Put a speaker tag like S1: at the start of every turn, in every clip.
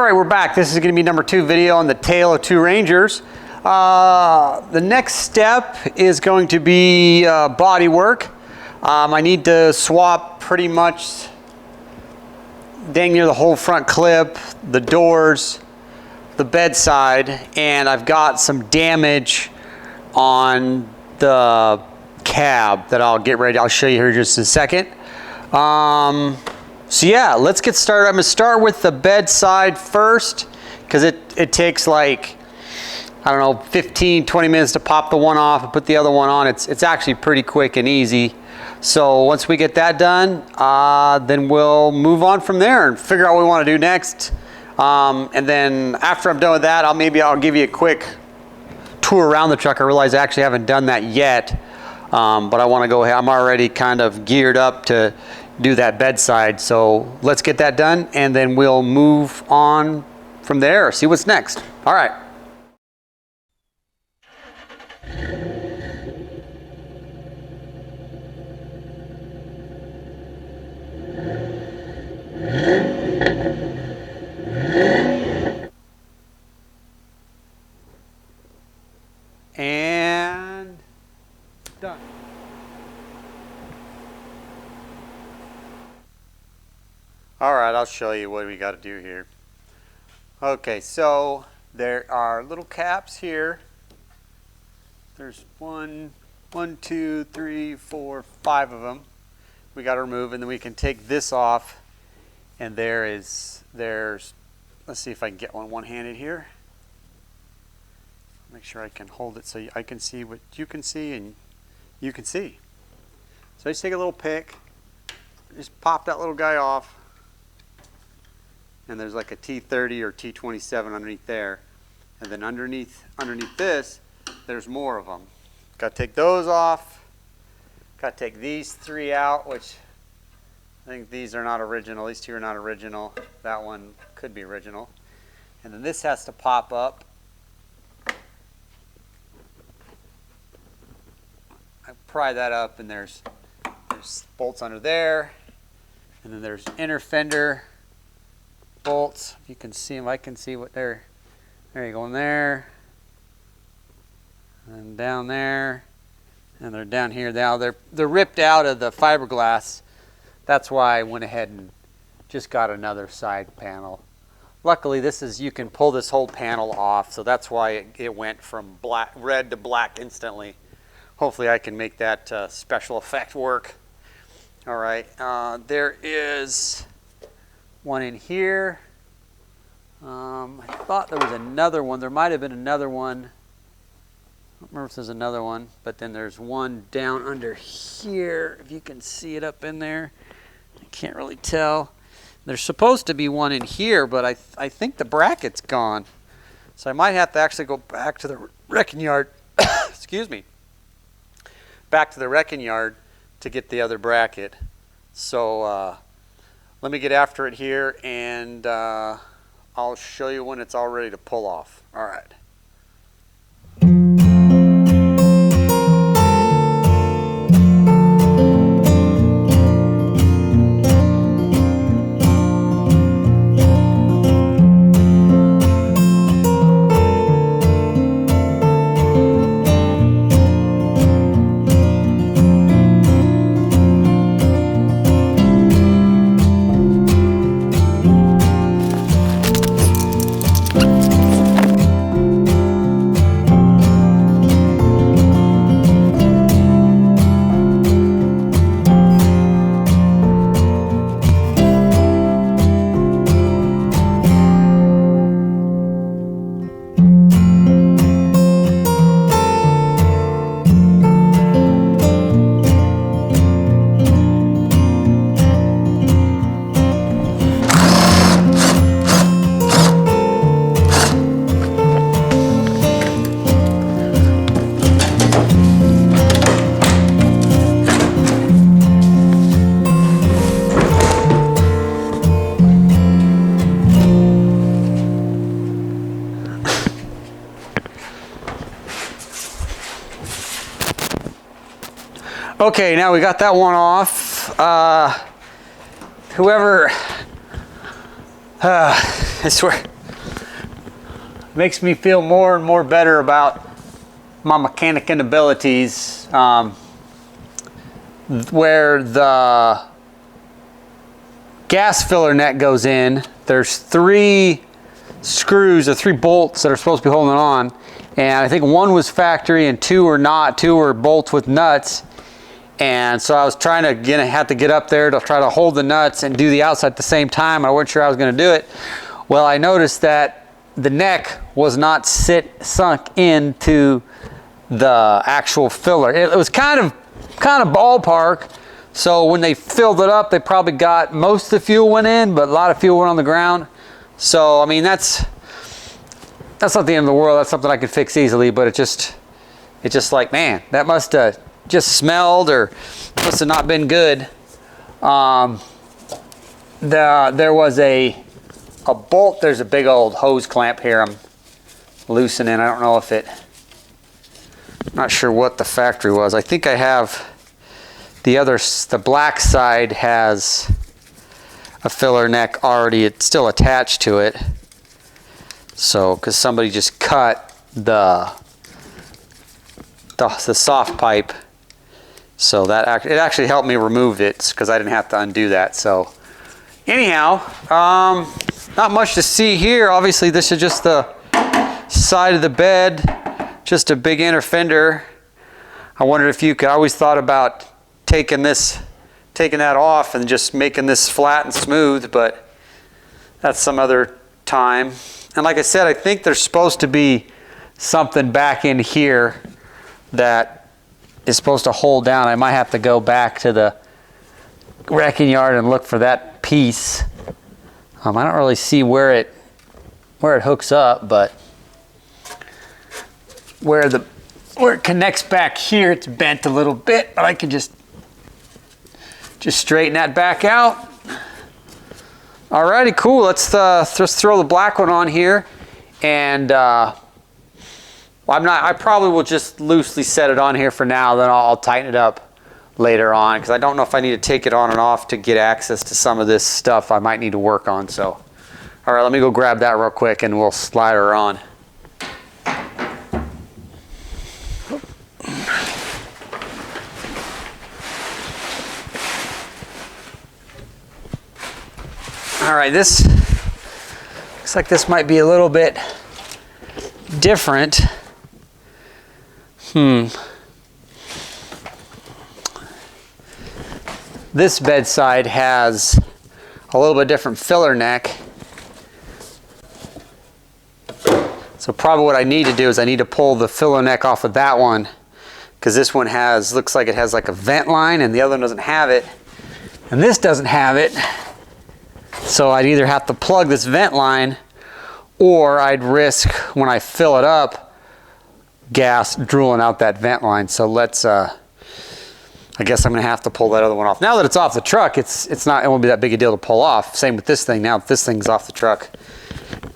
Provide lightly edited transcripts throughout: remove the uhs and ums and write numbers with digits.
S1: All right, we're back. This is going to be number 2 video on the tale of 2 Rangers. The next step is going to be body work. I need to swap pretty much dang near the whole front clip, the doors, the bedside, and I've got some damage on the cab that I'll get ready. I'll show you here just in a second. So yeah, let's get started. I'm gonna start with the bedside first because it takes like, I don't know, 15, 20 minutes to pop the one off and put the other one on. It's actually pretty quick and easy. So once we get that done, then we'll move on from there and figure out what we want to do next. And then after I'm done with that, I'll give you a quick tour around the truck. I realize I actually haven't done that yet, but I want to go ahead. I'm already kind of geared up to do that bedside. So let's get that done and then we'll move on from there, see what's next. All right. And done. All right, I'll show you what we got to do here. Okay, so there are little caps here. There's 1, 2, 3, 4, 5 of them. We got to remove, and then we can take this off. And there's, let's see if I can get one one-handed here. Make sure I can hold it so I can see what you can see and you can see. So I just take a little pick, just pop that little guy off. And there's like a T30 or T27 underneath there. And then underneath this, there's more of them. Got to take those off. Got to take these 3 out, which I think these are not original. These 2 are not original. That one could be original. And then this has to pop up. I pry that up, and there's bolts under there. And then there's inner fender bolts. If you can see them, I can see what they're. There you go, in there. And down there. And they're down here now. They're ripped out of the fiberglass. That's why I went ahead and just got another side panel. Luckily, you can pull this whole panel off, so that's why it went from red to black instantly. Hopefully I can make that special effect work. All right, there is one in here. I thought there was another one. There might have been another one. I don't remember if there's another one, but then there's one down under here. If you can see it up in there. I can't really tell. There's supposed to be one in here, but I think the bracket's gone. So I might have to actually go back to the wrecking yard. Excuse me. Back to the wrecking yard to get the other bracket. So let me get after it here, and I'll show you when it's all ready to pull off. All right. Okay, now we got that one off. Whoever I swear, makes me feel more and more better about my mechanic abilities. Where the gas filler neck goes in, there's 3 screws or 3 bolts that are supposed to be holding it on, and I think 1 was factory and 2 were not. 2 were bolts with nuts, and so I was trying to have to get up there to try to hold the nuts and do the outside at the same time. I wasn't sure I was going to do it. Well, I noticed that the neck was not sunk into the actual filler. It was kind of ballpark. So when they filled it up, they probably got most of the fuel went in, but a lot of fuel went on the ground. So I mean, that's not the end of the world. That's something I could fix easily. But it's just like, man, that must have just smelled or must have not been good. There was a bolt. There's a big old hose clamp here. I'm loosening. I don't know if it. Not sure what the factory was. I think I have the black side has a filler neck already. It's still attached to it. So, because somebody just cut the soft pipe, so that it actually helped me remove it because I didn't have to undo that. So, anyhow, not much to see here. Obviously, this is just the side of the bed. Just a big inner fender. I wondered if you could. I always thought about taking that off and just making this flat and smooth, but that's some other time. And like I said, I think there's supposed to be something back in here that is supposed to hold down. I might have to go back to the wrecking yard and look for that piece. I don't really see where it hooks up, but where it connects back here, it's bent a little bit, but I can just straighten that back out. Alrighty, cool. Let's throw the black one on here, and I probably will just loosely set it on here for now. Then I'll tighten it up later on because I don't know if I need to take it on and off to get access to some of this stuff I might need to work on. So, all right, let me go grab that real quick, and we'll slide her on. All right, this looks like this might be a little bit different. This bedside has a little bit different filler neck. So probably what I need to do is I need to pull the filler neck off of that one, because this one looks like it has like a vent line and the other one doesn't have it. And this doesn't have it. So I'd either have to plug this vent line, or I'd risk, when I fill it up, gas drooling out that vent line. So let's, I guess I'm gonna have to pull that other one off. Now that it's off the truck, it won't be that big a deal to pull off. Same with this thing. Now that this thing's off the truck,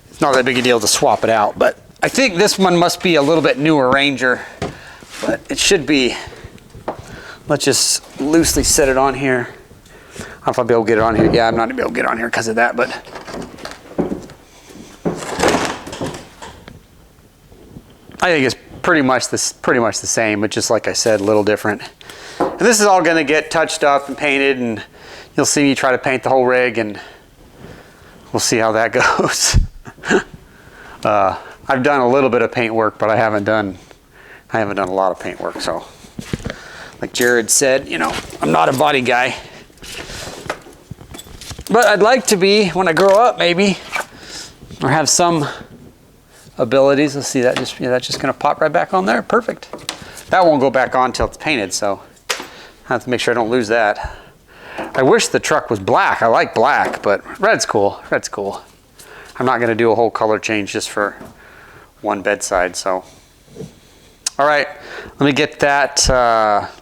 S1: it's not that big a deal to swap it out. But I think this one must be a little bit newer Ranger, but it should be. Let's just loosely set it on here. I don't know if I'll be able to get it on here. Yeah, I'm not gonna be able to get it on here because of that, but I think it's pretty much the same, but just like I said, a little different. And this is all gonna get touched up and painted, and you'll see me try to paint the whole rig, and we'll see how that goes. I've done a little bit of paint work, but I haven't done a lot of paint work. So, like Jared said, I'm not a body guy. But I'd like to be when I grow up, maybe, or have some abilities. Let's see, that's just gonna pop right back on there. Perfect. That won't go back on until it's painted, so I have to make sure I don't lose that. I wish the truck was black. I like black, but red's cool. Red's cool. I'm not gonna do a whole color change just for one bedside. So, all right, let me get that.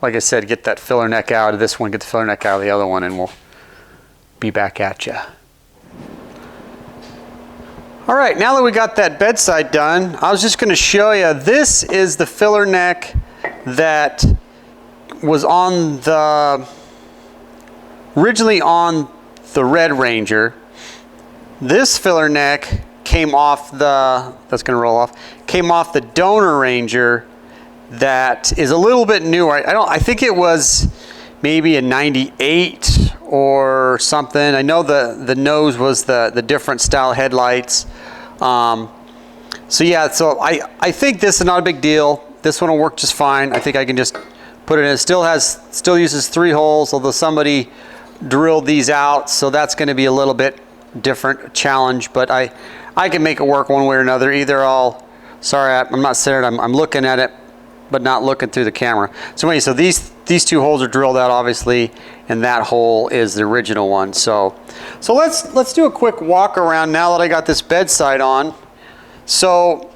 S1: Like I said, get that filler neck out of this one. Get the filler neck out of the other one, and we'll be back at you. All right, now that we got that bedside done, I was just going to show you, this is the filler neck that was originally on the Red Ranger, This filler neck came off the, that's gonna roll off, came off the donor Ranger that is a little bit newer. I think it was maybe a 98 or something. I know the nose was the different style headlights. So yeah, so I think this is not a big deal. This one will work just fine. I think I can just put it in. It still uses 3 holes, although somebody drilled these out, so that's going to be a little bit different challenge, but I can make it work one way or another. Either I'm not centered, I'm looking at it, but not looking through the camera. So anyway, so these 2 holes are drilled out, obviously, and that hole is the original one. So let's do a quick walk around now that I got this bedside on. So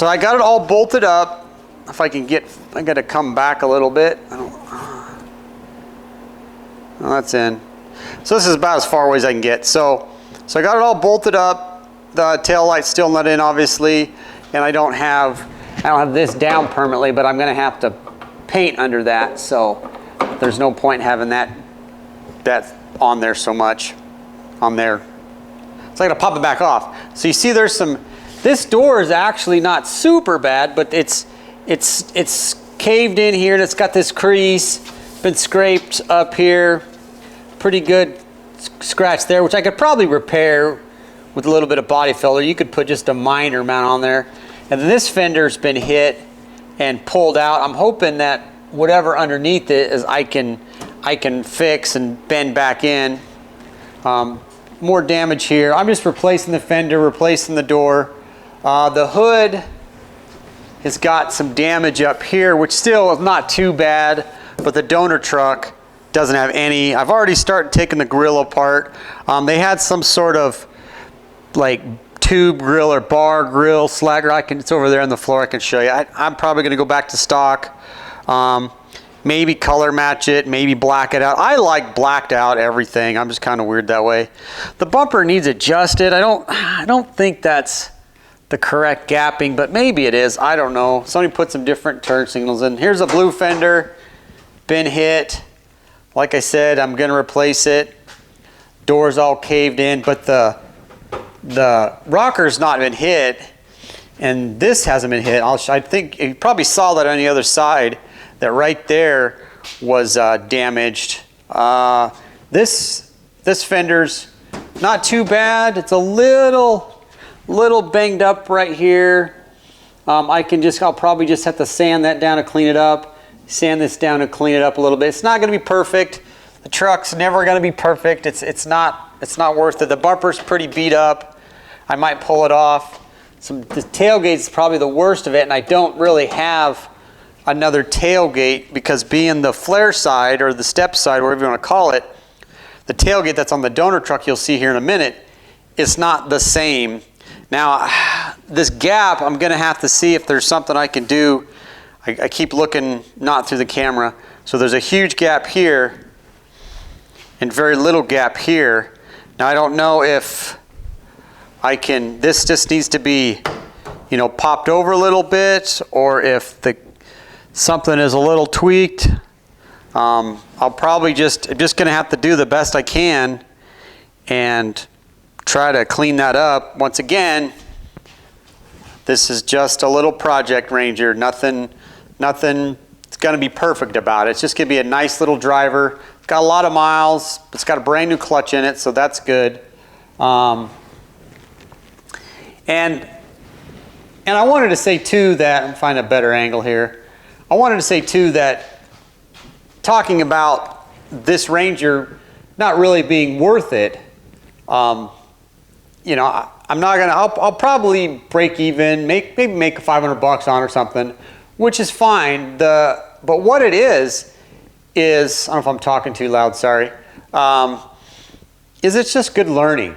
S1: I got it all bolted up. If I can I got to come back a little bit. Oh, that's in. So this is about as far away as I can get. So I got it all bolted up. The tail light's still not in, obviously, and I don't have this down permanently, but I'm going to have to paint under that. So there's no point having that on there so much on there. So I got to pop it back off. So you see, there's some. This door is actually not super bad, but it's caved in here, and it's got this crease, been scraped up here, pretty good scratch there, which I could probably repair with a little bit of body filler. You could put just a minor amount on there. And then this fender's been hit and pulled out. I'm hoping that whatever underneath it is I can fix and bend back in. More damage here. I'm just replacing the fender, replacing the door. The hood has got some damage up here, which still is not too bad, but the donor truck doesn't have any. I've already started taking the grill apart. They had some sort of like tube grill or bar grill slagger. It's over there on the floor. I can show you. I'm probably going to go back to stock. Maybe color match it, maybe black it out. I like blacked out everything. I'm just kind of weird that way. The bumper needs adjusted. I don't think that's the correct gapping, but maybe it is. I don't know. Somebody put some different turn signals in. Here's a blue fender, been hit. Like I said, I'm going to replace it. Door's all caved in, but the rocker's not been hit, and this hasn't been hit. I think you probably saw that on the other side, that right there was damaged. This fender's not too bad. It's a little banged up right here. I'll probably just have to sand that down to clean it up. Sand this down and clean it up a little bit. It's not going to be perfect. The truck's never going to be perfect. It's not worth it. The bumper's pretty beat up. I might pull it off. The tailgate's probably the worst of it, and I don't really have another tailgate because being the flare side or the step side, whatever you want to call it, the tailgate that's on the donor truck you'll see here in a minute, it's not the same. Now, this gap, I'm going to have to see if there's something I can do. I keep looking not through the camera. So there's a huge gap here and very little gap here. Now, I don't know if this just needs to be, popped over a little bit, or if something is a little tweaked. I'm just going to have to do the best I can and try to clean that up. Once again, this is just a little project Ranger. Nothing it's going to be perfect about it. It's just going to be a nice little driver. It's got a lot of miles. It's got a brand new clutch in it, so that's good. And I wanted to say too that, I'm finding a better angle here. I wanted to say too that talking about this Ranger not really being worth it, I'm not gonna. I'll probably break even, maybe make $500 on or something, which is fine. But what it is I don't know if I'm talking too loud. Sorry. Is it's just good learning.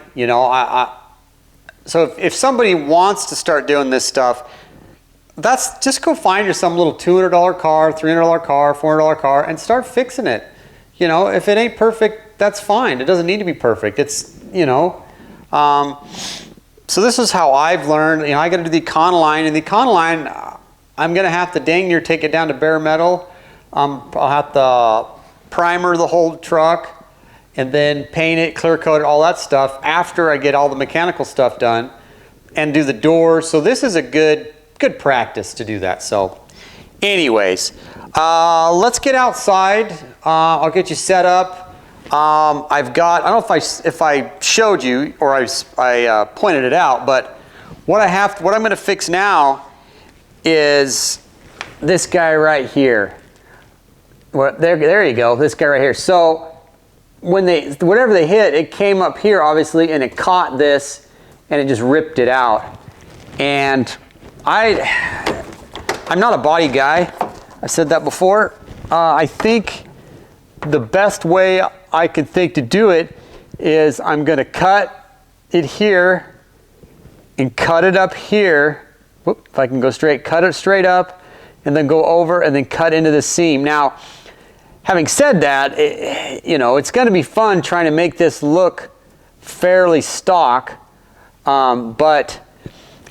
S1: So if somebody wants to start doing this stuff, just go find you some little $200 car, $300 car, $400 car, and start fixing it. If it ain't perfect, that's fine. It doesn't need to be perfect. It's so this is how I've learned. I got to do the Econoline, and the Econoline, I'm going to have to dang near take it down to bare metal. I'll have to primer the whole truck and then paint it, clear coat it, all that stuff after I get all the mechanical stuff done and do the doors. So this is a good practice to do that. So anyways, let's get outside. I'll get you set up. I've got, I don't know if I showed you or I pointed it out, but what I'm going to fix now is this guy right here. Well, there you go, this guy right here. So whatever they hit, it came up here obviously, and it caught this and it just ripped it out. And I'm not a body guy. I said that before. I think the best way I could think to do it is I'm going to cut it here and cut it up here. Whoop, if I can go straight, cut it straight up and then go over and then cut into the seam. Now, having said that, it's going to be fun trying to make this look fairly stock, but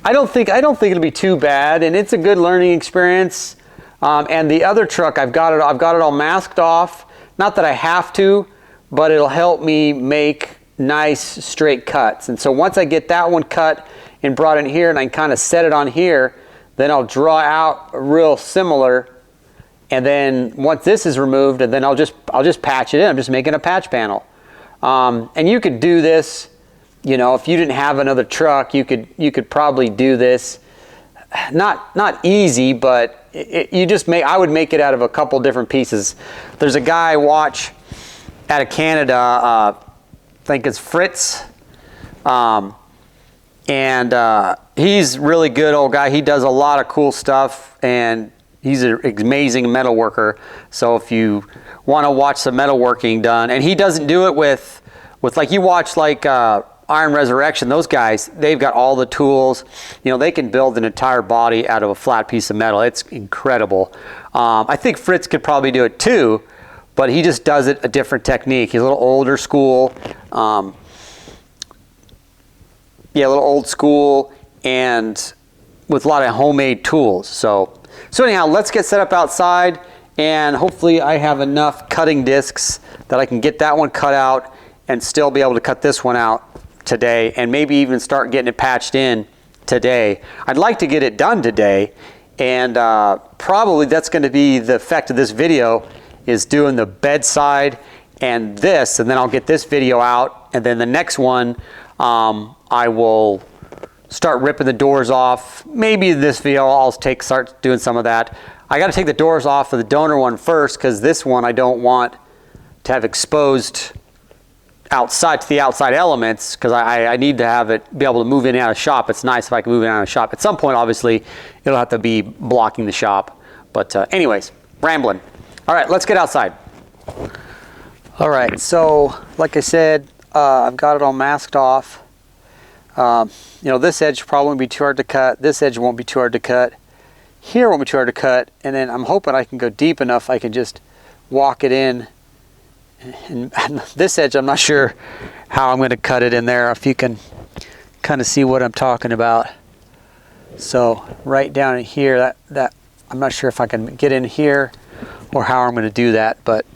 S1: I don't think it'll be too bad, and it's a good learning experience. And the other truck, I've got it all masked off. Not that I have to, but it'll help me make nice straight cuts. And so once I get that one cut and brought in here, and I kind of set it on here, then I'll draw out real similar. And then once this is removed, and then I'll just patch it in. I'm just making a patch panel. And you could do this, if you didn't have another truck, you could probably do this. Not easy, but I would make it out of a couple different pieces. There's a guy I watch out of Canada, I think it's Fritz, and he's really good old guy. He does a lot of cool stuff, and he's an amazing metal worker. So if you want to watch some metalworking done, and he doesn't do it with like you watch like Iron Resurrection, those guys, they've got all the tools. They can build an entire body out of a flat piece of metal. It's incredible. I think Fritz could probably do it too, but he just does it a different technique. He's a little older school. A little old school, and with a lot of homemade tools. So anyhow, let's get set up outside, and hopefully I have enough cutting discs that I can get that one cut out and still be able to cut this one out today, and maybe even start getting it patched in today. I'd like to get it done today, and probably that's going to be the effect of this video, is doing the bedside and this, and then I'll get this video out, and then the next one I will start ripping the doors off. Maybe this video I'll start doing some of that. I got to take the doors off of the donor one first, because this one I don't want to have exposed outside to the outside elements, because I need to have it be able to move in and out of shop. It's nice if I can move in and out of shop. At some point, obviously, it'll have to be blocking the shop. But anyways, rambling. All right, let's get outside. All right, so like I said, I've got it all masked off. This edge probably won't be too hard to cut. This edge won't be too hard to cut. Here won't be too hard to cut. And then I'm hoping I can go deep enough I can just walk it in. And this edge, I'm not sure how I'm going to cut it in there, if you can kind of see what I'm talking about. So right down in here, that I'm not sure if I can get in here or how I'm going to do that, but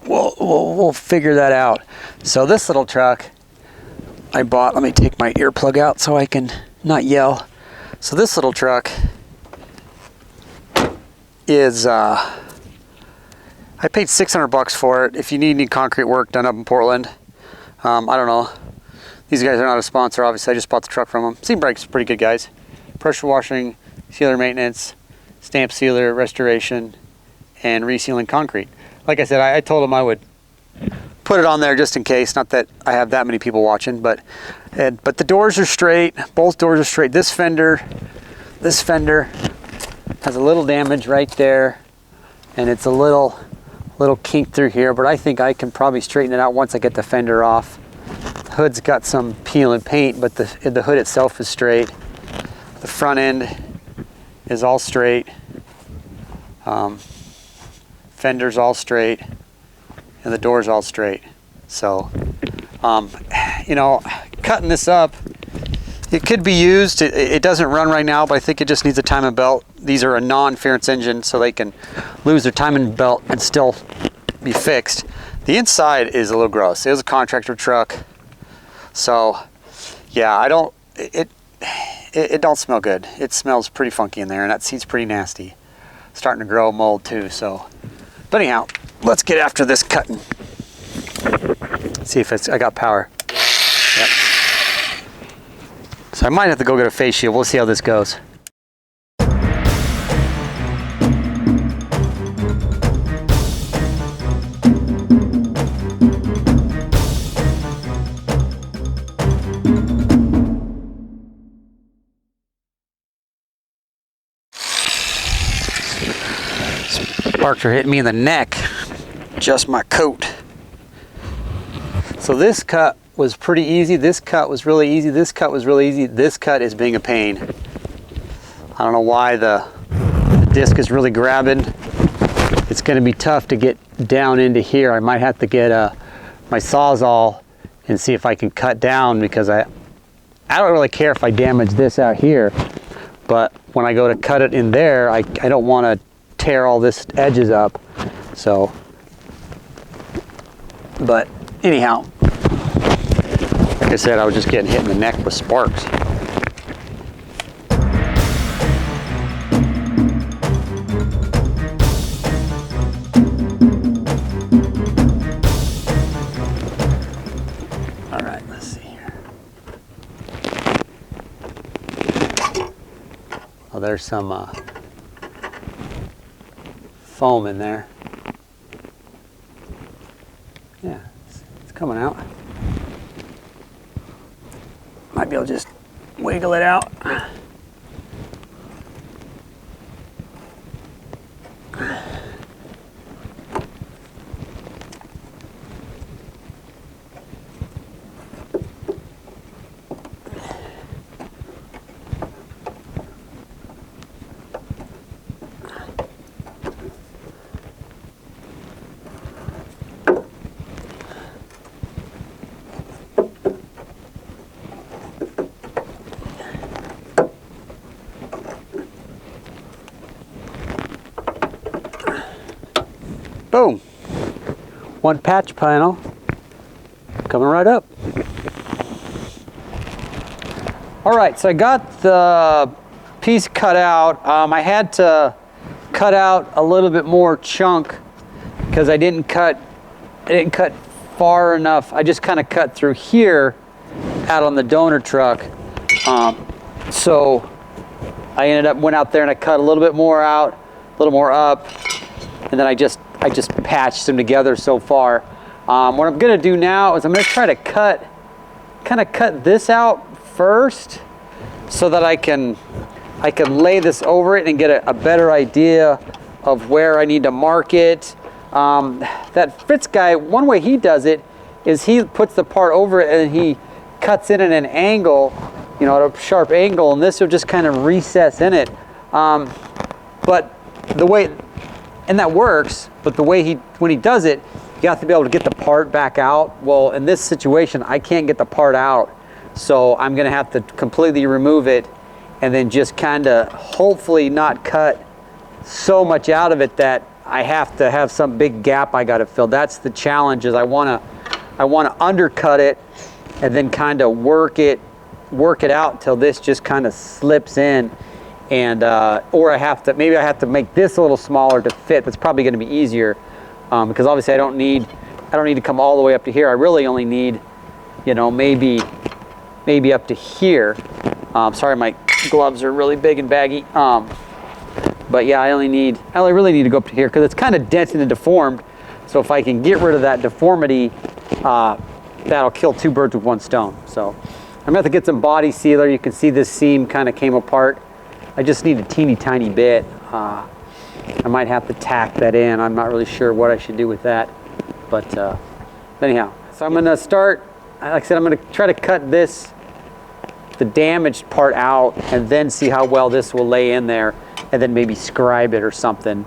S1: we'll figure that out. So this little truck I bought, let me take my earplug out so I can not yell. So this little truck is I paid $600 for it. If you need any concrete work done up in Portland, I don't know. These guys are not a sponsor, obviously. I just bought the truck from them. Seam Brake's pretty good guys. Pressure washing, sealer maintenance, stamp sealer, restoration, and resealing concrete. Like I said, I told them I would put it on there just in case. Not that I have that many people watching, but the doors are straight. Both doors are straight. This fender has a little damage right there, and it's a little kink through here, but I think I can probably straighten it out once I get the fender off. The hood's got some peel and paint, but the hood itself is straight. The front end is all straight. Fender's all straight, and the door's all straight. So, cutting this up, it could be used. It doesn't run right now, but I think it just needs a timing belt. These are a non-ferrous engine, so they can lose their timing belt and still be fixed. The inside is a little gross. It was a contractor truck. So yeah, it don't smell good. It smells pretty funky in there, and that seat's pretty nasty. Starting to grow mold too, so. But anyhow, let's get after this cutting. See if I got power. Yep. So I might have to go get a face shield. We'll see how this goes. Sparks are hitting me in the neck, just my coat. So this cut was pretty easy. This cut was really easy. This cut was really easy. This cut is being a pain. I don't know why the disc is really grabbing. It's going to be tough to get down into here. I might have to get my Sawzall and see if I can cut down, because I don't really care if I damage this out here, but when I go to cut it in there, I don't want to tear all this edges up. So, but anyhow, like I said, I was just getting hit in the neck with sparks. All right, let's see here. Oh, there's some foam in there. Yeah, it's coming out. Might be able to just wiggle it out. Boom. One patch panel coming right up. All right, so I got the piece cut out. I had to cut out a little bit more chunk because I didn't cut far enough. I just kind of cut through here out on the donor truck. So I went out there and I cut a little bit more out, a little more up, and then I just patched them together so far. What I'm gonna do now is I'm gonna try to kind of cut this out first so that I can lay this over it and get a better idea of where I need to mark it. That Fritz guy, one way he does it is he puts the part over it and he cuts it at an angle, you know, at a sharp angle, and this will just kind of recess in it. But the way, and that works, but the way when he does it, you have to be able to get the part back out. Well, in this situation, I can't get the part out, so I'm gonna have to completely remove it and then just kind of hopefully not cut so much out of it that I have to have some big gap I gotta fill. That's the challenge, is I wanna undercut it and then kind of work it out till this just kind of slips in. And or maybe I have to make this a little smaller to fit. That's probably going to be easier, because obviously I don't need to come all the way up to here. I really only need, you know, maybe up to here. Sorry, my gloves are really big and baggy. But yeah, I only really need to go up to here because it's kind of dented and deformed. So if I can get rid of that deformity, that'll kill two birds with one stone. So I'm gonna have to get some body sealer. You can see this seam kind of came apart. I just need a teeny tiny bit. I might have to tack that in. I'm not really sure what I should do with that. But anyhow, so I'm gonna start, like I said, I'm gonna try to cut the damaged part out and then see how well this will lay in there, and then maybe scribe it or something,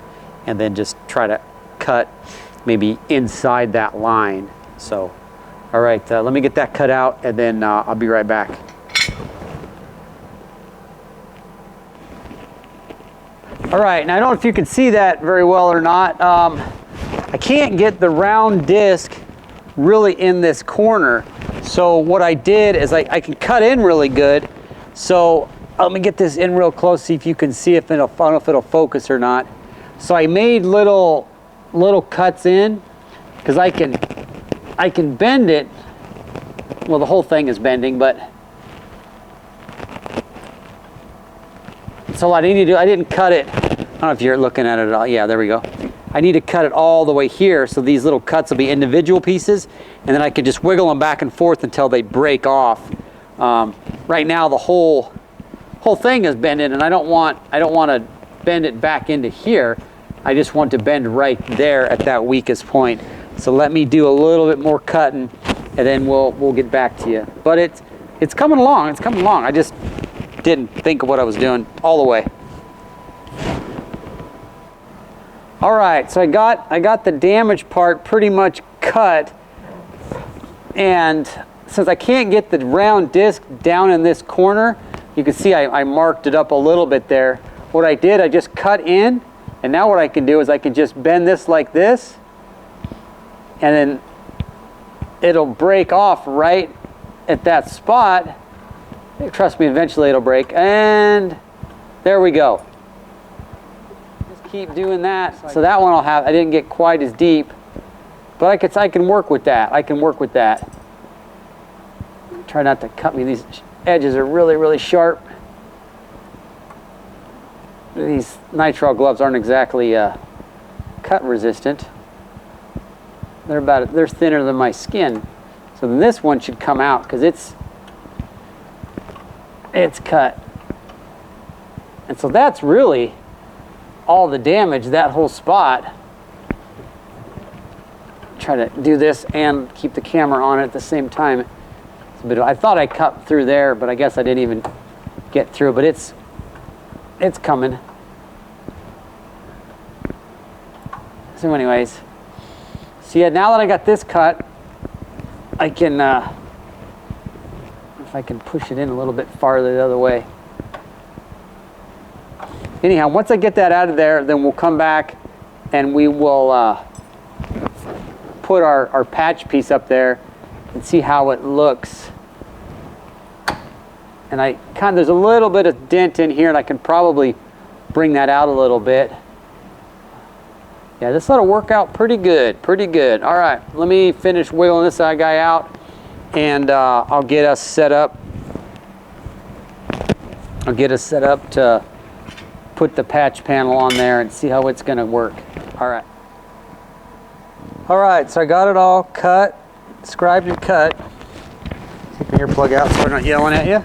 S1: and then just try to cut maybe inside that line. So, all right, let me get that cut out, and then I'll be right back. All right, now I don't know if you can see that very well or not. I can't get the round disc really in this corner. So what I did is I can cut in really good. So let me get this in real close, see if you can see if it'll, I don't know if it'll focus or not. So I made little cuts in because I can bend it. Well, the whole thing is bending, but so I need to do, I didn't cut it. I don't know if you're looking at it at all. Yeah, there we go. I need to cut it all the way here, so these little cuts will be individual pieces, and then I can just wiggle them back and forth until they break off. Right now, the whole thing is bending, and I don't want to bend it back into here. I just want to bend right there at that weakest point. So let me do a little bit more cutting, and then we'll get back to you. But it's coming along. It's coming along. I just didn't think of what I was doing all the way. All right, so I got the damaged part pretty much cut, and since I can't get the round disc down in this corner, you can see I marked it up a little bit there. What I did, I just cut in, and now what I can do is I can just bend this like this, and then it'll break off right at that spot. Trust me, eventually it'll break, and there we go. Keep doing that. So that one I didn't get quite as deep, but I can work with that. I can work with that. Try not to cut me. These edges are really, really sharp. These nitrile gloves aren't exactly cut resistant. They're thinner than my skin. So then this one should come out because it's cut. And so that's really all the damage, that whole spot. Try to do this and keep the camera on it at the same time. It's a bit, I thought I cut through there, but I guess I didn't even get through, but it's coming. So anyways, so yeah, now that I got this cut, I can, if I can push it in a little bit farther the other way. Anyhow, once I get that out of there, then we'll come back and we will put our patch piece up there and see how it looks. And there's a little bit of dent in here, and I can probably bring that out a little bit. Yeah, this ought to work out pretty good, pretty good. All right, let me finish wiggling this guy out, and I'll get us set up. I'll get us set up to put the patch panel on there and see how it's going to work. All right. All right, so I got it all cut, scribed and cut. Keep your earplug out so I'm not yelling at you.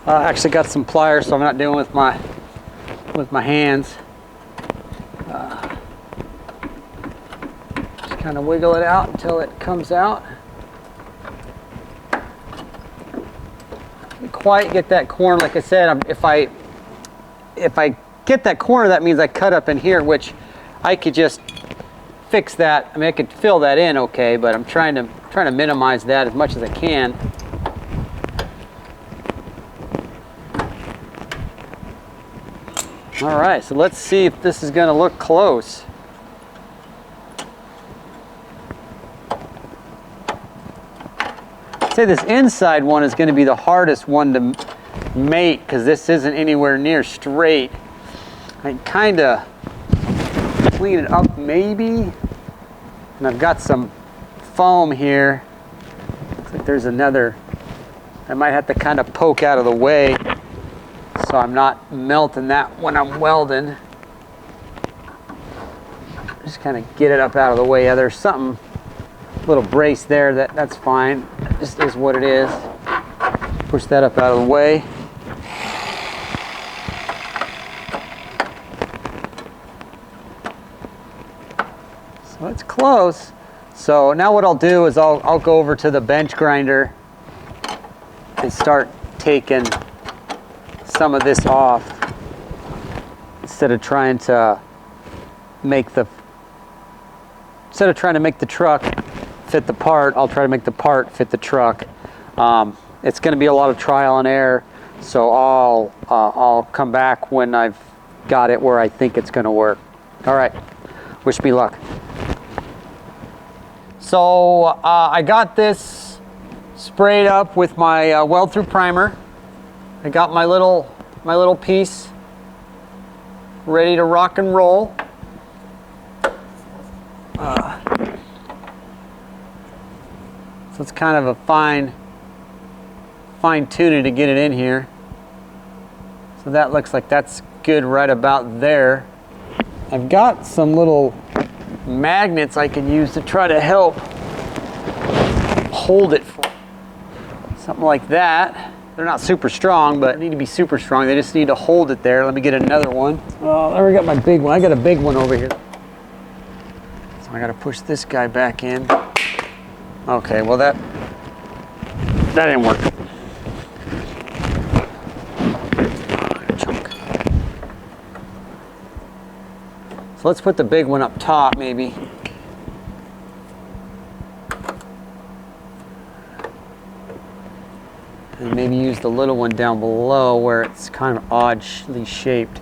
S1: I actually got some pliers, so I'm not doing with my hands. Just kind of wiggle it out until it comes out. Can't quite get that corner, like I said. If I get that corner, that means I cut up in here, which I could just fix that. I mean, I could fill that in okay, but I'm trying to minimize that as much as I can. All right, so let's see if this is going to look close. I'd say this inside one is going to be the hardest one to mate because this isn't anywhere near straight. I can kind of clean it up maybe, and I've got some foam here. Looks like there's another. I might have to kind of poke out of the way so I'm not melting that when I'm welding. Just kind of get it up out of the way. Yeah, there's something, a little brace there. That's fine. It just is what it is. Push that up out of the way. So it's close. So now what I'll do is I'll go over to the bench grinder and start taking some of this off instead of trying to make the truck fit the part. I'll try to make the part fit the truck. It's going to be a lot of trial and error, so I'll come back when I've got it where I think it's going to work. All right, wish me luck. So I got this sprayed up with my weld-through primer. I got my little piece ready to rock and roll. So it's kind of a fine tuning to get it in here. So that looks like that's good right about there. I've got some little magnets I can use to try to help hold it for something like that. They're not super strong, but they need to be super strong. They just need to hold it there. Let me get another one. Oh, there we got my big one. I got a big one over here. So I got to push this guy back in. Okay, well that didn't work. So let's put the big one up top, maybe. And maybe use the little one down below where it's kind of oddly shaped.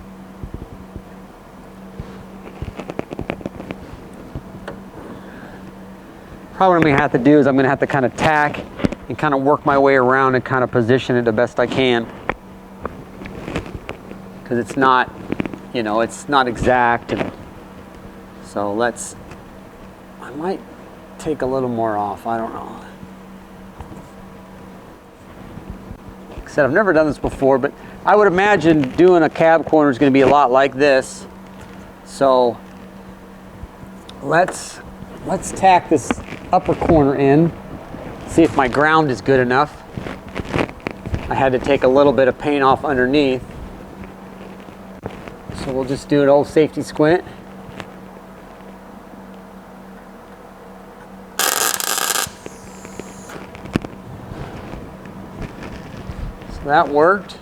S1: Probably what I'm going to have to do is I'm going to have to kind of tack and kind of work my way around and kind of position it the best I can. Because it's not, you know, it's not exact. And so I might take a little more off, I don't know. Like I said, I've never done this before, but I would imagine doing a cab corner is going to be a lot like this. So let's tack this upper corner in, see if my ground is good enough. I had to take a little bit of paint off underneath. So we'll just do an old safety squint. So that worked.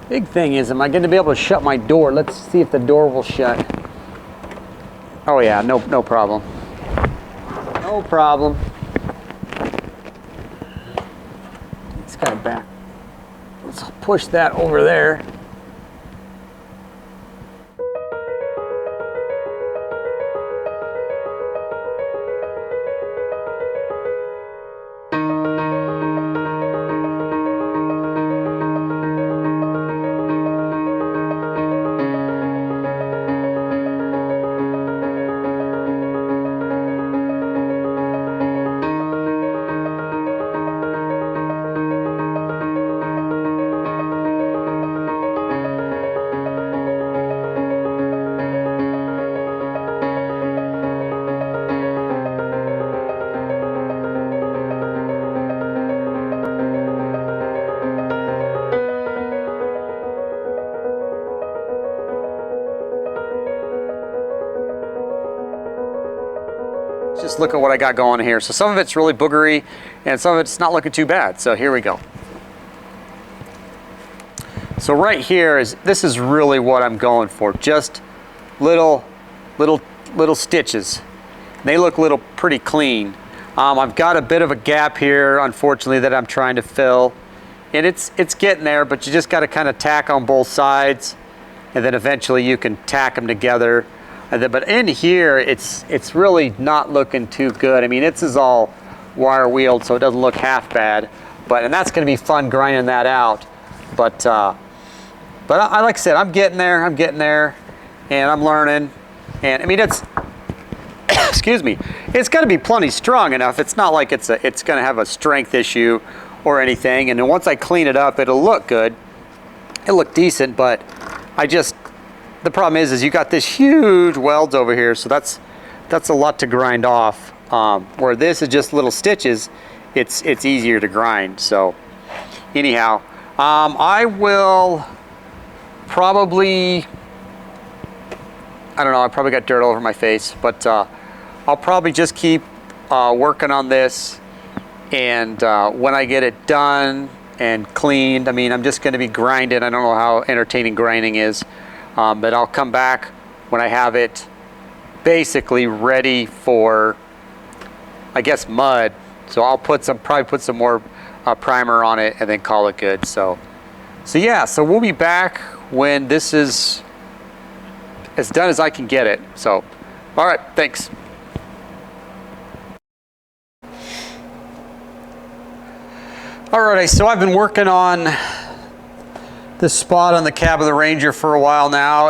S1: Big thing is, am I going to be able to shut my door? Let's see if the door will shut. Oh yeah, no problem. No problem. It's kind of back. Let's push that over there. Just look at what I got going here. So some of it's really boogery and some of it's not looking too bad. So here we go. So right here this is really what I'm going for. Just little stitches. They look pretty clean. I've got a bit of a gap here, unfortunately, that I'm trying to fill. And it's getting there, but you just got to kind of tack on both sides, and then eventually you can tack them together. But in here, it's really not looking too good. I mean, this is all wire wheeled, so it doesn't look half bad. And that's going to be fun grinding that out. But I, like I said, I'm getting there, and I'm learning. And I mean, it's excuse me, it's going to be plenty strong enough. It's not like it's going to have a strength issue or anything. And then once I clean it up, it'll look good. It'll look decent, but the problem is you got this huge welds over here, so that's a lot to grind off. Where this is just little stitches, it's easier to grind. So anyhow, I will probably, I don't know, I probably got dirt all over my face, but I'll probably just keep working on this, and when I get it done and cleaned, I mean, I'm just going to be grinding. I don't know how entertaining grinding is. But I'll come back when I have it basically ready for, I guess, mud. So I'll probably put some more primer on it and then call it good. So yeah, so we'll be back when this is as done as I can get it. So, all right, thanks. All right, so I've been working on this spot on the cab of the Ranger for a while now.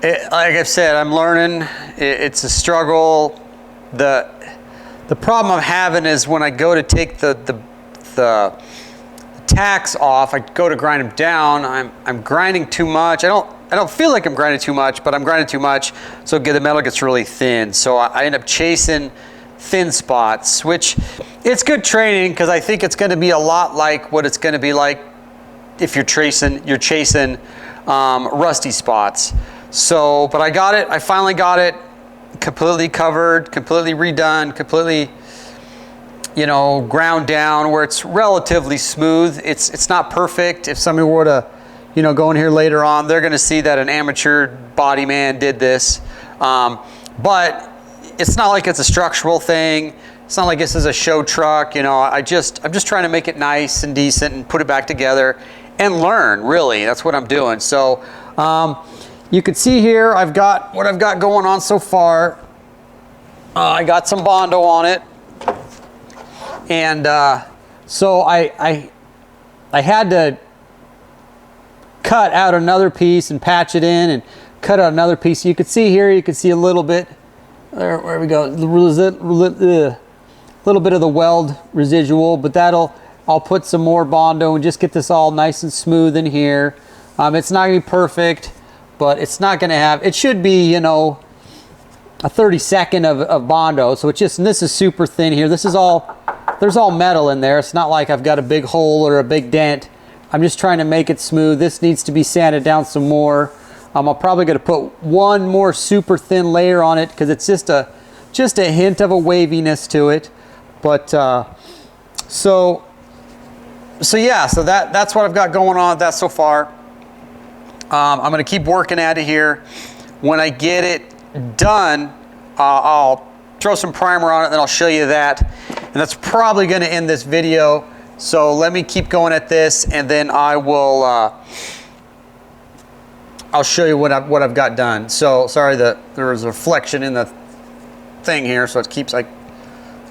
S1: Like I've said, I'm learning. It's a struggle. The problem I'm having is when I go to take the tacks off, I go to grind them down. I'm grinding too much. I don't feel like I'm grinding too much, but I'm grinding too much, so the metal gets really thin. So I end up chasing thin spots, which it's good training because I think it's going to be a lot like what it's going to be like if you're chasing rusty spots. So, but I got it. I finally got it completely covered, completely redone, completely, you know, ground down where it's relatively smooth. It's not perfect. If somebody were to, you know, go in here later on, they're going to see that an amateur body man did this. But it's not like it's a structural thing. It's not like this is a show truck. You know, I'm just trying to make it nice and decent and put it back together and learn, really. That's what I'm doing. So, you can see here, I've got what I've got going on so far. I got some Bondo on it. And so I had to cut out another piece and patch it in and cut out another piece. You can see here, you can see a little bit, there we go, a little bit of the weld residual, but I'll put some more Bondo and just get this all nice and smooth in here. It's not gonna be perfect, but it's not gonna have, it should be, you know, a 32nd of Bondo. So it's just, and this is super thin here. This is all, there's all metal in there. It's not like I've got a big hole or a big dent. I'm just trying to make it smooth. This needs to be sanded down some more. I'm probably gonna put one more super thin layer on it because it's just a hint of a waviness to it. But so yeah, so that's what I've got going on with that so far. I'm gonna keep working at it here. When I get it done, I'll throw some primer on it, then I'll show you that. And that's probably gonna end this video. So let me keep going at this, and then I will, I'll show you what I've got done. So sorry that there was a reflection in the thing here, so it keeps like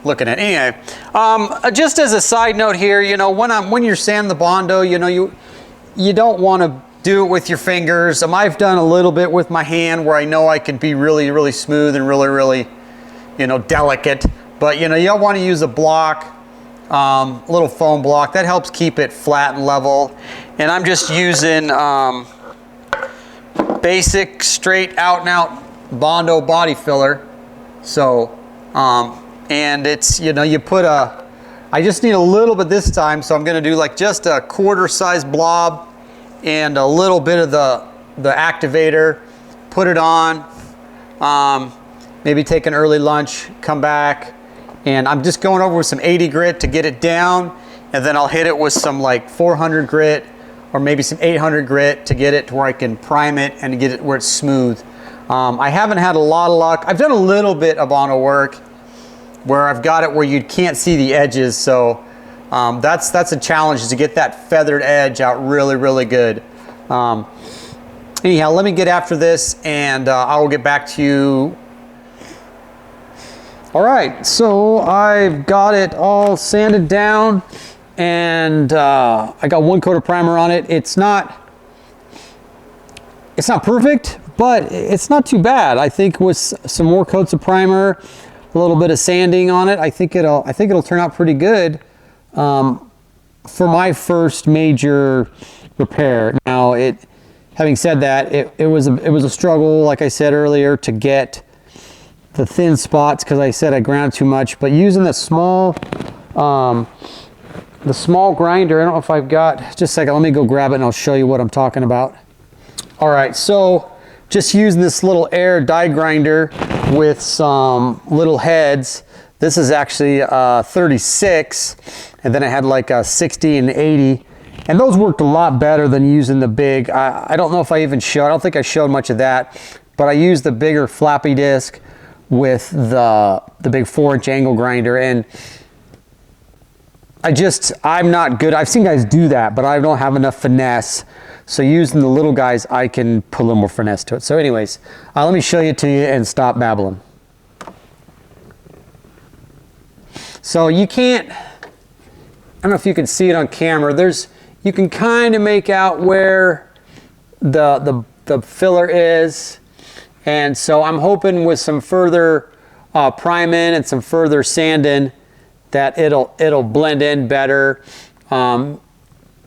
S1: looking at it. Anyway, just as a side note here, you know, when you're sanding the Bondo, you know, you don't want to do it with your fingers. I've done a little bit with my hand where I know I can be really, really smooth and really, really, you know, delicate. But you know, you don't want to use a block, a little foam block. That helps keep it flat and level. And I'm just using basic straight out and out Bondo body filler. So, and it's, you know, you put I just need a little bit this time, so I'm gonna do like just a quarter size blob and a little bit of the activator, put it on, maybe take an early lunch, come back, and I'm just going over with some 80 grit to get it down, and then I'll hit it with some like 400 grit or maybe some 800 grit to get it to where I can prime it and get it where it's smooth. I haven't had a lot of luck. I've done a little bit of Bondo work where I've got it where you can't see the edges, so that's a challenge, is to get that feathered edge out really, really good. Anyhow, let me get after this, and I will get back to you. All right, so I've got it all sanded down, and I got one coat of primer on it. It's not perfect, but it's not too bad. I think with some more coats of primer, a little bit of sanding on it, I think it'll turn out pretty good for my first major repair. Now, having said that, it was a struggle, like I said earlier, to get the thin spots because I said I ground too much. But using the small grinder, I don't know if I've got, just a second, let me go grab it and I'll show you what I'm talking about. All right, so just using this little air die grinder with some little heads. This is actually 36, and then I had like a 60 and 80, and those worked a lot better than using the big. I don't know if I even showed, I don't think I showed much of that, but I used the bigger floppy disc with the big 4-inch angle grinder, and I'm not good. I've seen guys do that, but I don't have enough finesse. So using the little guys, I can put a little more finesse to it. So anyways, let me show you to you and stop babbling. So you can't, I don't know if you can see it on camera. You can kind of make out where the filler is. And so I'm hoping with some further priming and some further sanding that it'll blend in better.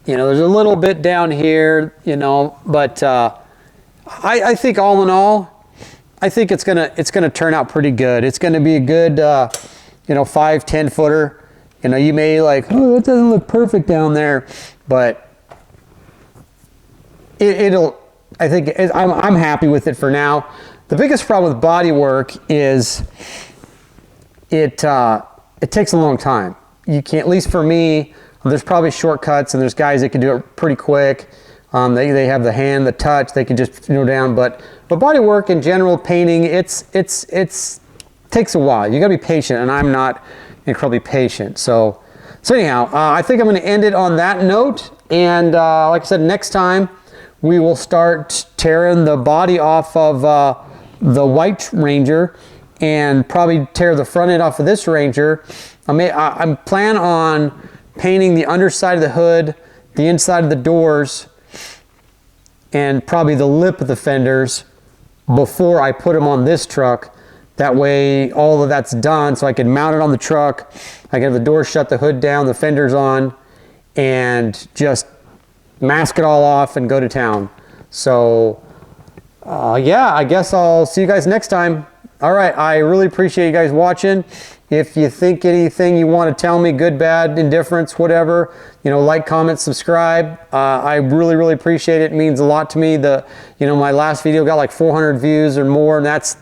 S1: You know, there's a little bit down here, you know, but I think all in all, I think it's gonna turn out pretty good. It's gonna be a good, you know, 5-10 footer. You know, you may like, oh, that doesn't look perfect down there, but I think I'm happy with it for now. The biggest problem with body work is it takes a long time. You can't, at least for me, there's probably shortcuts and there's guys that can do it pretty quick. They have the hand, the touch, they can just down. But body work in general, painting, it's takes a while. You gotta be patient, and I'm not incredibly patient. So anyhow, I think I'm gonna end it on that note. And like I said, next time we will start tearing the body off of the white Ranger and probably tear the front end off of this Ranger. I'm plan on painting the underside of the hood, the inside of the doors, and probably the lip of the fenders before I put them on this truck. That way all of that's done, so I can mount it on the truck. I can have the door shut, the hood down, the fenders on, and just mask it all off and go to town. So yeah, I guess I'll see you guys next time. All right, I really appreciate you guys watching. If you think anything you want to tell me, good, bad, indifference, whatever, you know, like, comment, subscribe. I really, really appreciate it. It means a lot to me. You know, my last video got like 400 views or more, and that's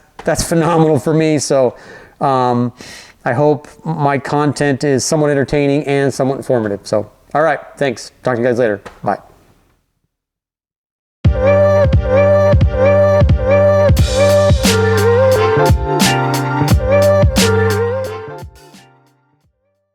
S1: phenomenal for me. So I hope my content is somewhat entertaining and somewhat informative. So, all right, thanks. Talk to you guys later. Bye.